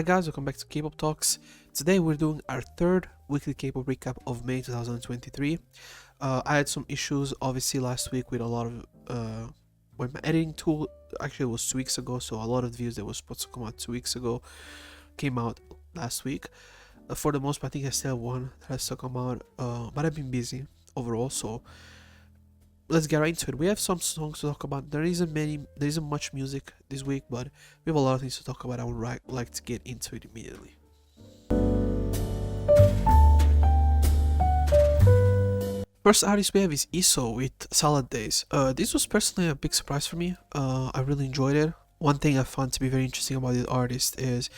Hi guys, welcome back to K-pop Talks. Today we're doing our third weekly K-pop recap of May 2023. I had some issues obviously last week with a lot of with my editing tool. Actually, it was 2 weeks ago, so a lot of the videos that were supposed to come out 2 weeks ago came out last week. For the most part, I think I still have one that has to come out, but I've been busy overall, so let's get right into it. We have some songs to talk about. There isn't much music this week, but we have a lot of things to talk about. I would like to get into it immediately. First artist we have is ESO with Salad Days. This was personally a big surprise for me. I really enjoyed it. One thing I found to be very interesting about this artist is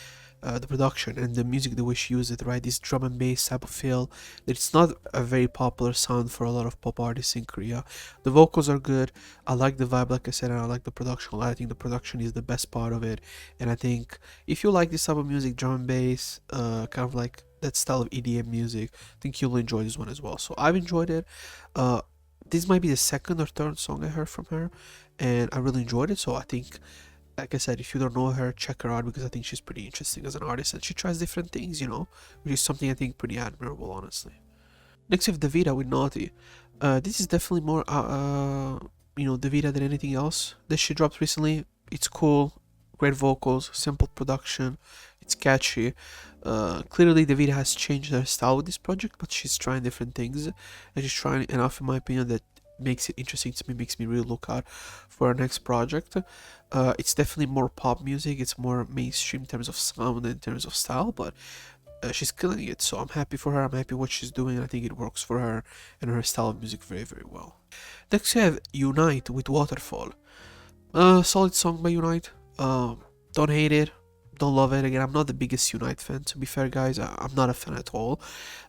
the production and the music the way she used it, right? This drum and bass type of feel. It's not a very popular sound for a lot of pop artists in Korea. The vocals are good. I like the vibe, like I said, and I like the production. I think the production is the best part of it. And I think if you like this type of music, drum and bass, kind of like that style of EDM music, I think you'll enjoy this one as well. So I've enjoyed it. This might be the second or third song I heard from her, and I really enjoyed it. So I think, like I said, if you don't know her, check her out because I think she's pretty interesting as an artist and she tries different things, which is something I think pretty admirable, honestly. Next we have Davida with Naughty. This is definitely more, Davida than anything else that she dropped recently. It's cool, great vocals, simple production, it's catchy. Clearly Davida has changed her style with this project, but she's trying different things and she's trying enough, in my opinion, that makes it interesting to me, makes me really look out for her next project. It's definitely more pop music, it's more mainstream in terms of sound and in terms of style, but she's killing it, so I'm happy for her. I'm happy what she's doing. I think it works for her and her style of music very, very well. Next we have Unite with Waterfall. Solid song by Unite. Don't hate it, don't love it. Again, I'm not the biggest Unite fan, to be fair, guys. I'm not a fan at all.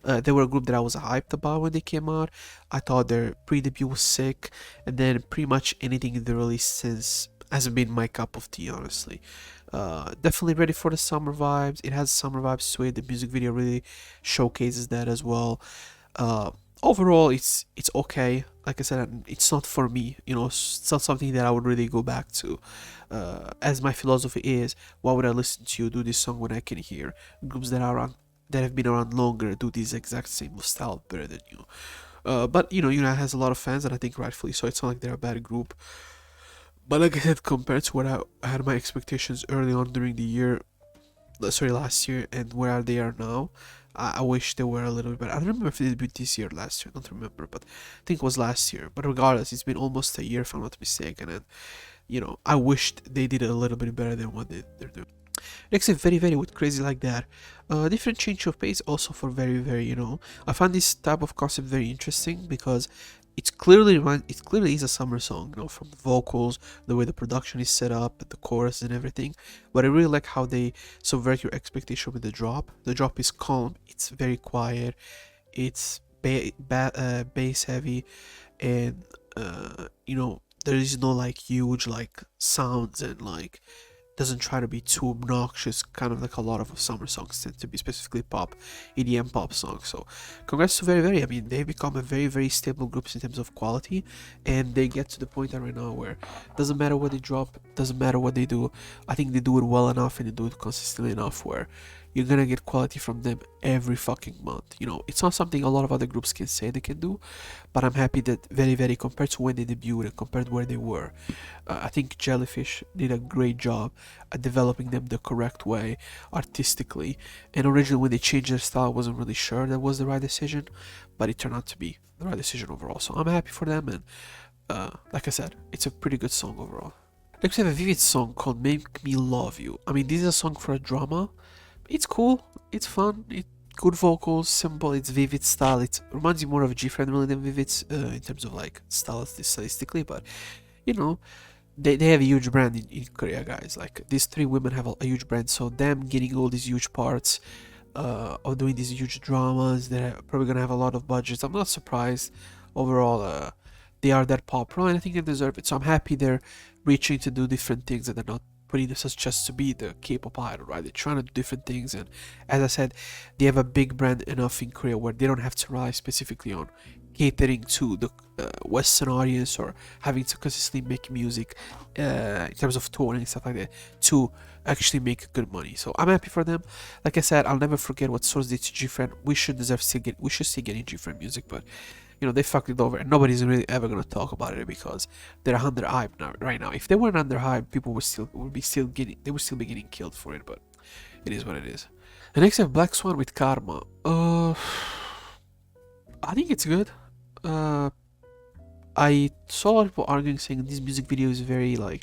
They were a group that I was hyped about when they came out. I thought their pre-debut was sick, and then pretty much anything they released since hasn't been my cup of tea, honestly. Definitely ready for the summer vibes. It has summer vibes to it. The music video really showcases that as well. Overall, it's okay. Like I said, it's not for me. It's not something that I would really go back to. As my philosophy is, why would I listen to you do this song when I can hear groups that have been around longer do this exact same style better than you? But Unite has a lot of fans, and I think rightfully so. It's not like they're a bad group. But like I said, compared to what I had my expectations early on during the year, last year, and where they are now, I wish they were a little bit better. I don't remember if they debuted this year, last year, I don't remember, but I think it was last year. But regardless, it's been almost a year if I'm not mistaken, and I wished they did it a little bit better than what they're doing. Next is Very Very with Crazy Like That. Different change of pace also for Very Very, I find this type of concept very interesting because it clearly is a summer song, from the vocals, the way the production is set up, the chorus and everything. But I really like how they subvert your expectation with the drop. The drop is calm, it's very quiet, it's bass heavy, and there is no like huge like sounds, and like doesn't try to be too obnoxious, kind of like a lot of summer songs tend to be, specifically pop, EDM pop songs. So congrats to Very Very. I mean, they've become a very, very stable group in terms of quality, and they get to the point right now where doesn't matter what they drop, doesn't matter what they do. I think they do it well enough and they do it consistently enough where you're gonna get quality from them every fucking month. It's not something a lot of other groups can say they can do, but I'm happy that Very Very, compared to when they debuted and compared to where they were, I think Jellyfish did a great job at developing them the correct way, artistically. And originally when they changed their style, I wasn't really sure that was the right decision, but it turned out to be the right decision overall. So I'm happy for them, and like I said, it's a pretty good song overall. Next we have a Vivid song called Make Me Love You. I mean, this is a song for a drama. It's cool, it's fun, good vocals, simple, it's Vivid style. It reminds you more of G-Friend really than Vivid's in terms of like stylistically, but they have a huge brand in Korea, guys. Like, these three women have a huge brand, so them getting all these huge parts of doing these huge dramas, they're probably gonna have a lot of budgets. I'm not surprised. Overall, they are that popular and I think they deserve it, so I'm happy they're reaching to do different things that they're not putting themselves just to be the K-pop idol, right? They're trying to do different things, and as I said, they have a big brand enough in Korea where they don't have to rely specifically on catering to the Western audience or having to consistently make music in terms of touring and stuff like that to actually make good money. So I'm happy for them. Like I said, I'll never forget what Source did to G-Friend. We should still getting G-Friend music, but they fucked it over, and nobody's really ever gonna talk about it because they're under hype now. Right now, if they weren't under hype, people would be still getting they would still be getting killed for it. But it is what it is. The next I have Black Swan with Karma. I think it's good. Uh, I saw a lot of people arguing saying this music video is very like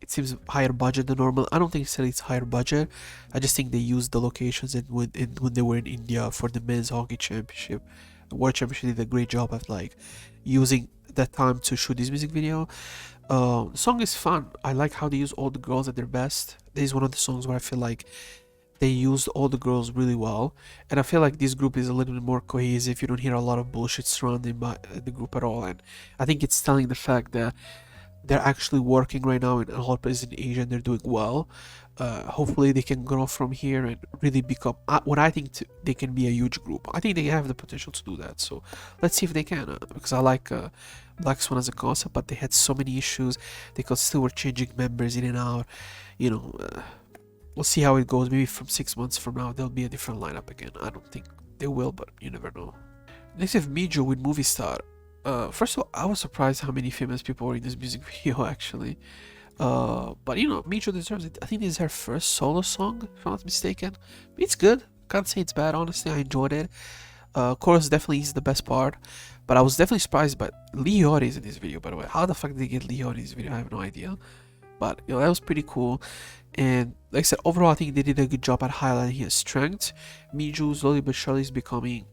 it seems higher budget than normal. I don't think it's higher budget. I just think they used the locations and when they were in India for the men's hockey championship, the world championship, did a great job of like using that time to shoot this music video. The song is fun. I like how they use all the girls at their best. This is one of the songs where I feel like they used all the girls really well, and I feel like this group is a little bit more cohesive. You don't hear a lot of bullshit surrounding the group at all, and I think it's telling the fact that they're actually working right now in a lot of places in Asia and they're doing well. Hopefully they can grow from here and really become what I think they can be a huge group. I think they have the potential to do that. So let's see if they can, because I like Black Swan as a concept, but they had so many issues. They still were changing members in and out. You know, we'll see how it goes. Maybe from 6 months from now there'll be a different lineup again. I don't think they will, but you never know. Next we have Mijo with Movie Star. First of all, I was surprised how many famous people were in this music video actually. But Micho deserves it. I think this is her first solo song, if I'm not mistaken. It's good. Can't say it's bad, honestly. I enjoyed it. Chorus definitely is the best part. But I was definitely surprised by Lee Hyori is in this video, by the way. How the fuck did they get Lee Hyori in this video? I have no idea. But that was pretty cool. And like I said, overall I think they did a good job at highlighting his strengths. Miju slowly but surely is becoming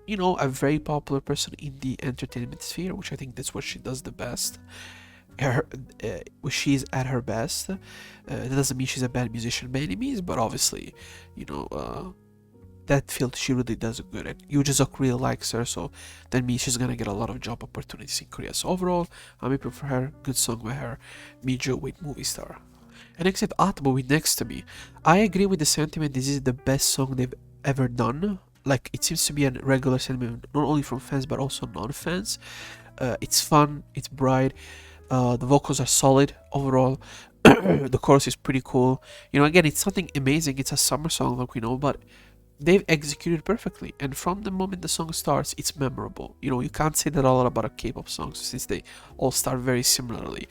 a very popular person in the entertainment sphere, which I think that's what she does the best. She's at her best. That doesn't mean she's a bad musician by any means, but obviously, that field she really does good at. Yoo Jae-suk really likes her, so that means she's gonna get a lot of job opportunities in Korea. So overall, I'm happy for her. Good song by her. Mijo with Movie Star. And next up, Atbo with Next to Me. I agree with the sentiment. This is the best song they've ever done. Like, it seems to be a regular sentiment, not only from fans but also non-fans. It's fun, it's bright, the vocals are solid overall. The chorus is pretty cool. Again, it's something amazing. It's a summer song, like we know, but they've executed perfectly. And from the moment the song starts, it's memorable. You can't say that a lot about a K-pop songs since they all start very similarly.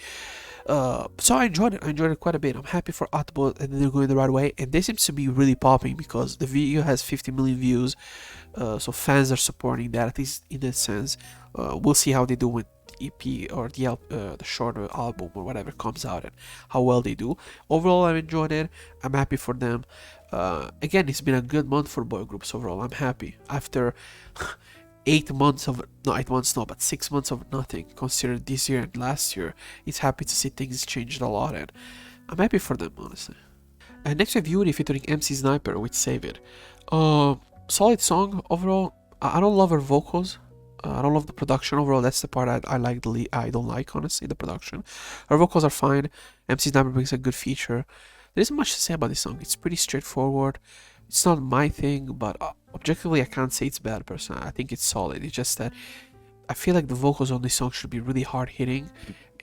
So I enjoyed it. I enjoyed it quite a bit. I'm happy for Atbo and they're going the right way, and they seem to be really popping because the video has 50 million views. So fans are supporting that, at least in that sense. We'll see how they do with the EP or the shorter album or whatever comes out and how well they do. Overall, I've enjoyed it. I'm happy for them. Again, it's been a good month for boy groups overall. I'm happy after 8 months of not 8 months, no, but 6 months of nothing. Considered this year and last year, it's happy to see things changed a lot, and I'm happy for them, honestly. And next we have Yuri featuring MC Sniper with Save It. Solid song overall. I don't love her vocals. I don't love the production overall. That's the part I like. I don't like, honestly, the production. Her vocals are fine. MC Sniper brings a good feature. There isn't much to say about this song. It's pretty straightforward. It's not my thing, but objectively I can't say it's bad personally. I think it's solid. It's just that I feel like the vocals on this song should be really hard hitting,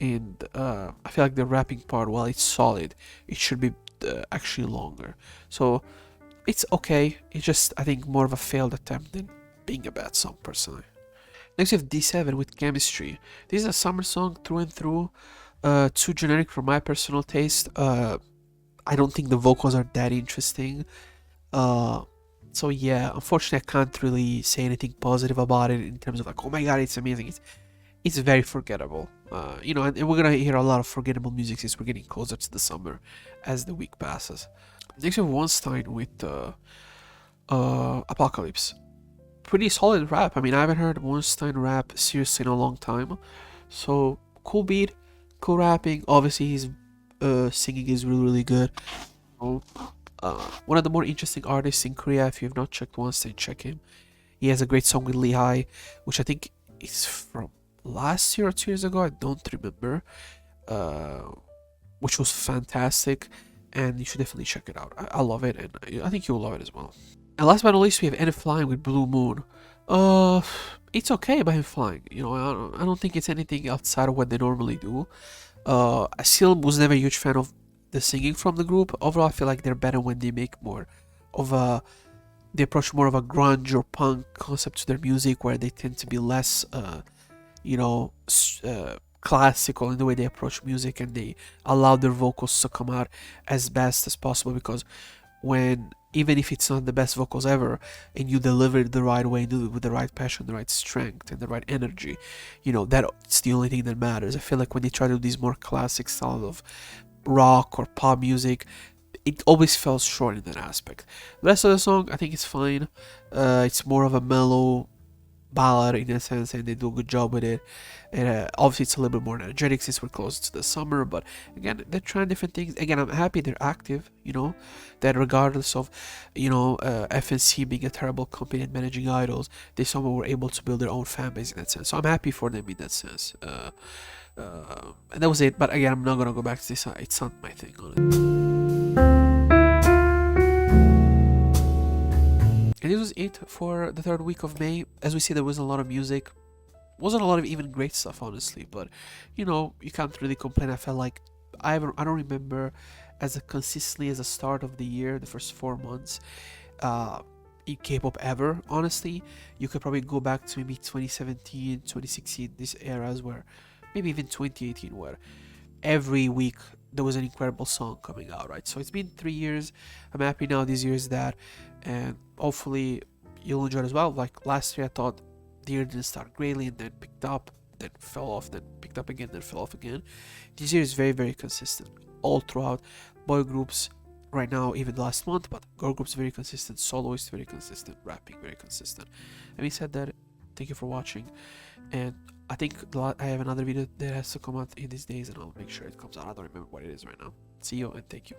and I feel like the rapping part, while it's solid, it should be actually longer. So it's okay. It's just, I think, more of a failed attempt than being a bad song personally. Next we have D7 with Chemistry. This is a summer song through and through. Too generic for my personal taste. I don't think the vocals are that interesting. So yeah, unfortunately I can't really say anything positive about it in terms of like, oh my god, it's amazing. It's very forgettable. And we're gonna hear a lot of forgettable music since we're getting closer to the summer as the week passes. Next we have Weinstein with Apocalypse. Pretty solid rap. I mean, I haven't heard Weinstein rap seriously in a long time. So cool beat, cool rapping. Obviously his singing is really good. So, one of the more interesting artists in Korea. If you have not checked Weinstein, check him. He has a great song with Lehigh, which I think is from last year or 2 years ago. I don't remember. which was fantastic, and you should definitely check it out. I love it, and I think you'll love it as well. And last but not least, we have N Flying with Blue Moon. Uh, it's okay by him flying. You know, I don't think it's anything outside of what they normally do. I still was never a huge fan of the singing from the group. Overall, I feel like they're better when they make more of a they approach more of a grunge or punk concept to their music, where they tend to be less, you know, classical in the way they approach music, and they allow their vocals to come out as best as possible. Because when even if it's not the best vocals ever, and you deliver it the right way, do it with the right passion, the right strength, and the right energy, you know, that's the only thing that matters. I feel like when they try to do these more classic styles of rock or pop music, it always falls short in that aspect. The rest of the song, I think it's fine. It's more of a mellow ballad in a sense, and they do a good job with it. And obviously, it's a little bit more energetic since we're close to the summer. But again, they're trying different things. Again, I'm happy they're active. You know, that regardless of, you know, FNC being a terrible company and managing idols, they somehow were able to build their own fan base in that sense. So I'm happy for them in that sense. And that was it. But again, I'm not gonna go back to this. It's not my thing on it. And this was it for the third week of May. As we see, there wasn't a lot of music. Wasn't a lot of even great stuff, honestly. But, you know, you can't really complain. I felt like I don't remember as consistently as the start of the year, the first 4 months, in K-pop ever, honestly. You could probably go back to maybe 2017, 2016, these eras where, maybe even 2018, where every week there was an incredible song coming out, right? So it's been 3 years. I'm happy now this year is that, and hopefully you'll enjoy it as well. Like last year, I thought the year didn't start greatly and then picked up, then fell off, then picked up again, then fell off again. This year is very, very consistent all throughout. Boy groups right now, even last month, but girl groups very consistent, soloists very consistent, rapping very consistent. Having said that, thank you for watching, and I think I have another video that has to come out in these days, and I'll make sure it comes out. I don't remember what it is right now. See you, and thank you.